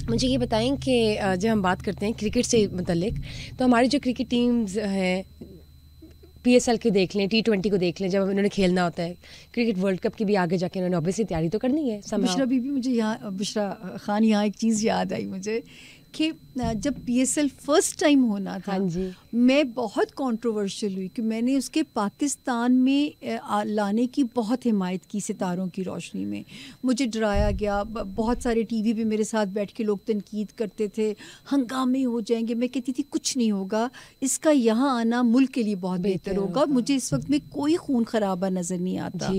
مجھے یہ بتائیں کہ جب ہم بات کرتے ہیں کرکٹ سے متعلق، تو ہماری جو کرکٹ ٹیمز ہیں PSL کے دیکھ لیں، T20 کو دیکھ لیں، جب انہوں نے کھیلنا ہوتا ہے، کرکٹ ورلڈ کپ کی بھی آگے جا کے انہوں نے اوبیسلی تیاری تو کرنی ہے. بشرا بی بی، مجھے یہاں بشرا خان یہاں ایک چیز یاد آئی مجھے کہ جب PSL فرسٹ ٹائم ہونا تھا، ہاں جی، میں بہت کنٹروورشل ہوئی کہ میں نے اس کے پاکستان میں لانے کی بہت حمایت کی ستاروں کی روشنی میں. مجھے ڈرایا گیا، بہت سارے ٹی وی پہ میرے ساتھ بیٹھ کے لوگ تنقید کرتے تھے، ہنگامے ہو جائیں گے. میں کہتی تھی کچھ نہیں ہوگا، اس کا یہاں آنا ملک کے لیے بہت بہتر ہوگا. مجھے اس وقت میں کوئی خون خرابہ نظر نہیں آتا.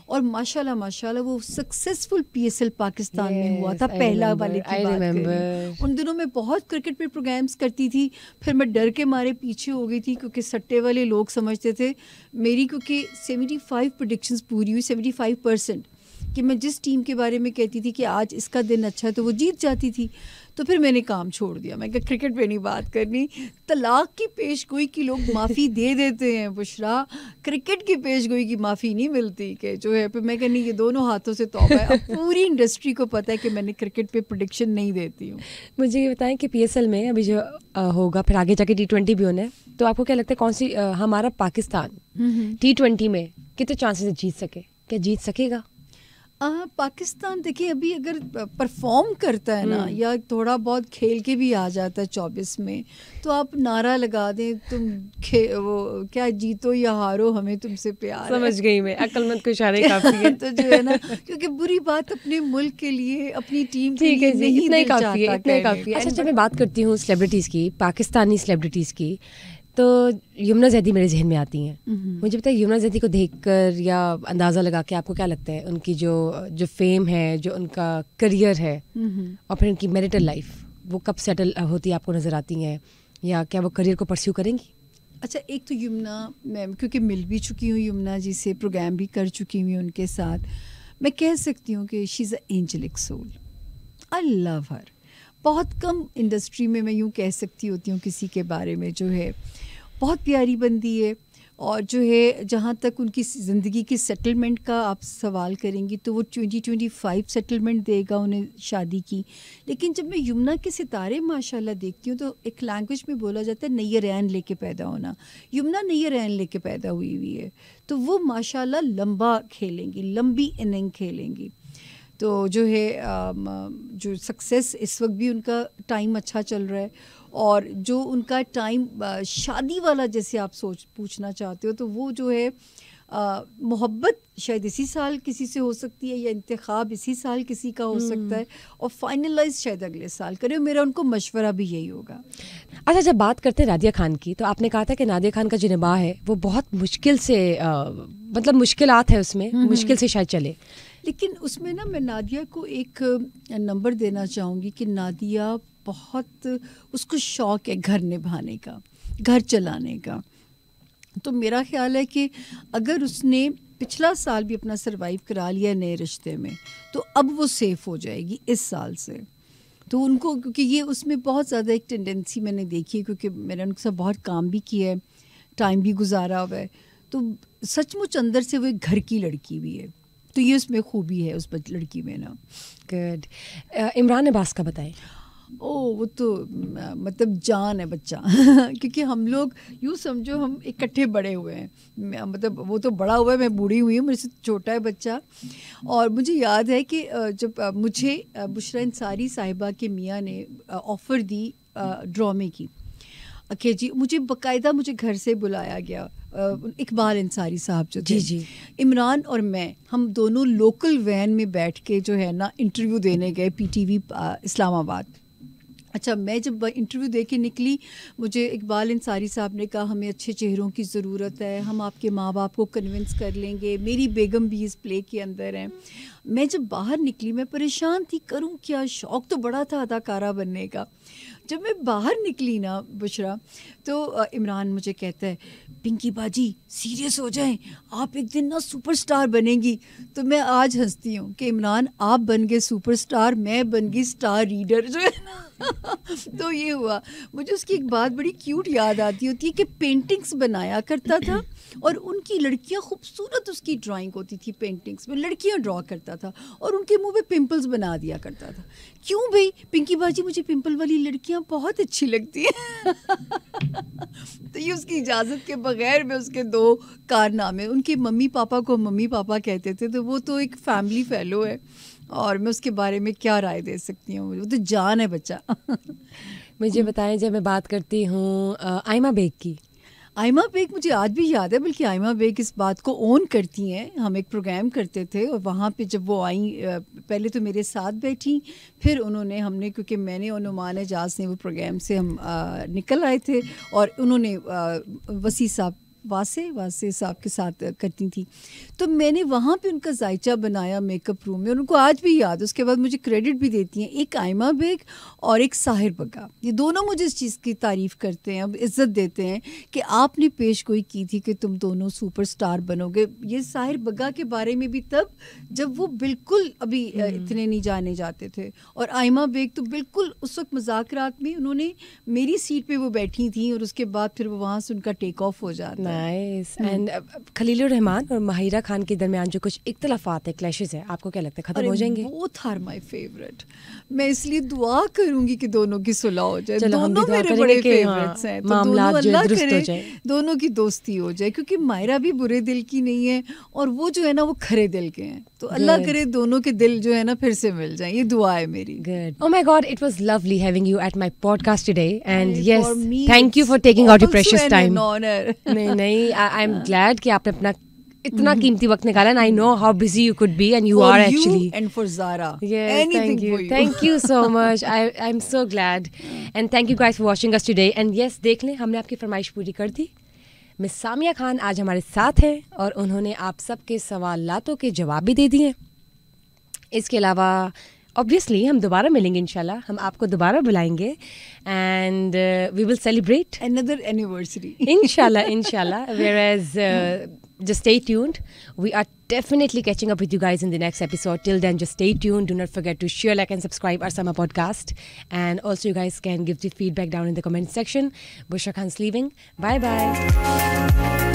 اور ماشاءاللہ وہ سکسیسفل PSL پاکستان میں ہوا تھا. پہلا والے کی بات کریں، ان دنوں میں بہت کرکٹ پہ پروگرامز کرتی تھی. پھر میں ڈر کے مارے پیچھے ہو گئی تھی کیونکہ سٹے والے لوگ سمجھتے تھے میری، کیونکہ 75 پریڈکشنز پوری ہوئی، 75%، کہ میں جس ٹیم کے بارے میں کہتی تھی کہ آج اس کا دن اچھا ہے تو وہ جیت جاتی تھی. تو پھر میں نے کام چھوڑ دیا، میں کہ کرکٹ پہ نہیں بات کرنی. طلاق کی پیش گوئی کی لوگ معافی دے دیتے ہیں بشرا، کرکٹ کی پیش گوئی کی معافی نہیں ملتی کہ جو ہے. پھر میں کہنی یہ دونوں ہاتھوں سے توبہ ہے. اب پوری انڈسٹری کو پتہ ہے کہ میں نے کرکٹ پہ پریڈکشن نہیں دیتی ہوں. مجھے یہ بتائیں کہ PSL میں ابھی جو ہوگا، پھر آگے جا کے T20 بھی ہونا ہے، تو آپ کو کیا لگتا ہے کون سی ہمارا پاکستان T20 میں کتنے چانسز جیت سکے؟ کیا جیت سکے گا؟ پاکستان دیکھیں ابھی اگر پرفارم کرتا ہے نا، یا تھوڑا بہت کھیل کے بھی آ جاتا ہے 24 میں، تو آپ نعرہ لگا دیں تم وہ کیا جیتو یا ہارو ہمیں تم سے پیار ہے. سمجھ گئی میں، عقل مند کو اشارے کافی ہے. تو جو ہے نا، کیونکہ بری بات اپنے ملک کے لیے، اپنی ٹیم کے لیے نہیں اتنا ہی دل کافی ہے، چاہتا اتنا ہی کافی ہے. اچھا جب میں بات کرتی ہوں سیلیبریٹیز کی، پاکستانی سیلیبریٹیز کی، تو یمنا زیدی میرے ذہن میں آتی ہیں. مجھے پتا ہے یمنا زیدی کو دیکھ کر یا اندازہ لگا کے آپ کو کیا لگتا ہے ان کی جو فیم ہے، جو ان کا کریئر ہے، اور پھر ان کی میرٹل لائف، وہ کب سیٹل ہوتی آپ کو نظر آتی ہیں، یا کیا وہ کریئر کو پرسیو کریں گی؟ اچھا، ایک تو یمنا، میں کیونکہ مل بھی چکی ہوں یمنا جی سے، پروگرام بھی کر چکی ہوں ان کے ساتھ، میں کہہ سکتی ہوں کہ شی از اے اینجلک سول. آئی لو ہر. بہت کم انڈسٹری میں یوں کہہ سکتی ہوتی ہوں کسی کے بارے میں جو ہے بہت پیاری بندی ہے. اور جو ہے جہاں تک ان کی زندگی کی سیٹلمنٹ کا آپ سوال کریں گی تو وہ 2025 سیٹلمنٹ دے گا انہیں شادی کی. لیکن جب میں یمنا کے ستارے ماشاءاللہ دیکھتی ہوں تو ایک لینگویج میں بولا جاتا ہے نیر عین لے کے پیدا ہونا. یمنا نیر عین لے کے پیدا ہوئی ہے، تو وہ ماشاءاللہ لمبا کھیلیں گی، لمبی اننگ کھیلیں گی. تو جو ہے جو سکسیس اس وقت بھی ان کا ٹائم اچھا چل رہا ہے، اور جو ان کا ٹائم شادی والا جیسے آپ پوچھنا چاہتے ہو، تو وہ جو ہے محبت شاید اسی سال کسی سے ہو سکتی ہے، یا انتخاب اسی سال کسی کا ہو سکتا ہے، اور فائنلائز شاید اگلے سال کرے. میرا ان کو مشورہ بھی یہی ہوگا. اچھا جب بات کرتے ہیں نادیہ خان کی، تو آپ نے کہا تھا کہ نادیہ خان کا جو نباہ ہے وہ بہت مشکل سے، مطلب مشکلات ہے اس میں، مشکل سے شاید چلے. لیکن اس میں نا میں نادیہ کو ایک نمبر دینا چاہوں گی کہ نادیہ بہت، اس کو شوق ہے گھر نبھانے کا، گھر چلانے کا. تو میرا خیال ہے کہ اگر اس نے پچھلا سال بھی اپنا سروائیو کرا لیا نئے رشتے میں، تو اب وہ سیف ہو جائے گی اس سال سے. تو ان کو، کیونکہ یہ اس میں بہت زیادہ ایک ٹینڈنسی میں نے دیکھی ہے، کیونکہ میں نے ان کے ساتھ بہت کام بھی کیا ہے، ٹائم بھی گزارا ہوا ہے، تو سچ مچ اندر سے وہ ایک گھر کی لڑکی بھی ہے. تو یہ اس میں خوبی ہے اس لڑکی میں نا. گڈ. عمران عباس کا بتائیں. وہ تو مطلب جان ہے بچہ کیونکہ ہم لوگ یوں سمجھو ہم اکٹھے بڑے ہوئے ہیں. مطلب وہ تو بڑا ہوا ہے، میں بوڑھی ہوئی ہوں، میرے سے چھوٹا ہے بچہ. اور مجھے یاد ہے کہ جب مجھے بشریٰ انصاری صاحبہ کے میاں نے آفر دی ڈرامے کی، کہ جی مجھے باقاعدہ مجھے گھر سے بلایا گیا، اقبال انصاری صاحب جو تھے، جی عمران اور میں، ہم دونوں لوکل وین میں بیٹھ کے جو ہے نا انٹرویو دینے گئے PTV اسلام آباد. اچھا، میں جب انٹرویو دے کے نکلی، مجھے اقبال انصاری صاحب نے کہا ہمیں اچھے چہروں کی ضرورت ہے، ہم آپ کے ماں باپ کو کنونس کر لیں گے، میری بیگم بھی اس پلے کے اندر ہیں. میں جب باہر نکلی میں پریشان تھی، کروں کیا، شوق تو بڑا تھا اداکارہ بننے کا. جب میں باہر نکلی نا بشرا، تو عمران مجھے کہتا ہے پنکی باجی سیریس ہو جائیں، آپ ایک دن نا سپر سٹار بنیں گی. تو میں آج ہنستی ہوں کہ عمران آپ بن گئے سپر سٹار، میں بن گئی سٹار ریڈر جو ہے نا. تو یہ ہوا. مجھے اس کی ایک بات بڑی کیوٹ یاد آتی ہوتی ہے کہ پینٹنگز بنایا کرتا تھا اور ان کی لڑکیاں خوبصورت اس کی ڈرائنگ ہوتی تھی پینٹنگس میں, لڑکیاں ڈرا کرتا تھا اور ان کے منہ پہ پمپلز بنا دیا کرتا تھا. کیوں بھائی پنکی باجی مجھے پمپل والی لڑکیاں بہت اچھی لگتی ہیں. تو یہ اس کی اجازت کے بغیر میں اس کے 2 کارنامے, ان کے ممی پاپا کو ممی پاپا کہتے تھے, تو وہ تو ایک فیملی فیلو ہے اور میں اس کے بارے میں کیا رائے دے سکتی ہوں, وہ تو جان ہے بچہ. مجھے بتائیں, جب میں بات کرتی ہوں آئمہ بیگ کی, آئمہ بیگ مجھے آج بھی یاد ہے, بلکہ آئمہ بیگ اس بات کو اون کرتی ہیں. ہم ایک پروگرام کرتے تھے اور وہاں پہ جب وہ آئیں, پہلے تو میرے ساتھ بیٹھیں, پھر انہوں نے, ہم نے, کیونکہ میں نے اور نعمان اعجاز نے وہ پروگرام سے ہم نکل آئے تھے, اور انہوں نے وسیع صاحب واسع صاحب کے ساتھ کرتی تھیں, تو میں نے وہاں پہ ان کا ذائچہ بنایا میک اپ روم میں, اور ان کو آج بھی یاد. اس کے بعد مجھے کریڈٹ بھی دیتی ہیں ایک آئمہ بیگ اور ایک ساحر بگا, یہ دونوں مجھے اس چیز کی تعریف کرتے ہیں, اب عزت دیتے ہیں کہ آپ نے پیش گوئی کی تھی کہ تم دونوں سپر سٹار بنو گے. یہ ساحر بگا کے بارے میں بھی تب جب وہ بالکل ابھی اتنے نہیں جانے جاتے تھے, اور آئمہ بیگ تو بالکل اس وقت مذاکرات میں انہوں نے میری سیٹ پہ وہ بیٹھی تھیں, اور اس کے بعد پھر وہ وہاں سے ان کا ٹیک آف ہو جاتا ہے. نائس. اینڈ خلیل الرحمان اور ماہرہ خان کے درمیان جو کچھ اختلافات ہیں, کلیشز ہیں, آپ کو کیا لگتا ہے ختم ہو جائیں گے؟ Both are my favourite. میں اس لیے دعا کروں گی کہ دونوں کی صلح ہو جائے. دونوں میرے بڑے فیوریٹس ہیں, تو دونوں اللہ کرے دونوں کی دوستی ہو جائے, کیونکہ ماہرہ بھی برے دل کی نہیں ہے اور وہ جو ہے نا وہ کھرے دل کے ہیں, تو اللہ کرے دونوں کے دل جو ہے نا پھر سے مل جائیں. یہ دعا ہے میری. Good. Oh my God, it was lovely having you at my podcast today, and yes, thank you for taking out your precious time. نہیں, I'm glad کہ آپ نے اپنا اتنا قیمتی وقت نکالا, and I know how busy you could be, and you are actually. And for Zara. Yes, anything thank you. for you. Thank you so much. I'm so glad. And thank you guys for watching us today. And yes, دیکھ لیں, ہم نے آپ کی فرمائش پوری کر دی. مس سامیہ خان آج ہمارے ساتھ ہیں اور انہوں نے آپ سب کے سوالاتوں کے جواب بھی دے دیے. اس کے علاوہ obviously ہم دوبارہ ملیں گے انشاءاللہ, ہم آپ کو دوبارہ بلائیں گے, and we will celebrate another anniversary. inshallah. Whereas just stay tuned. We are definitely catching up with you guys in the next episode. Till then, just stay tuned. Do not forget to share, like, and subscribe our summer podcast. And also, you guys can give the feedback down in the comment section. Bushra Khan's leaving. Bye bye.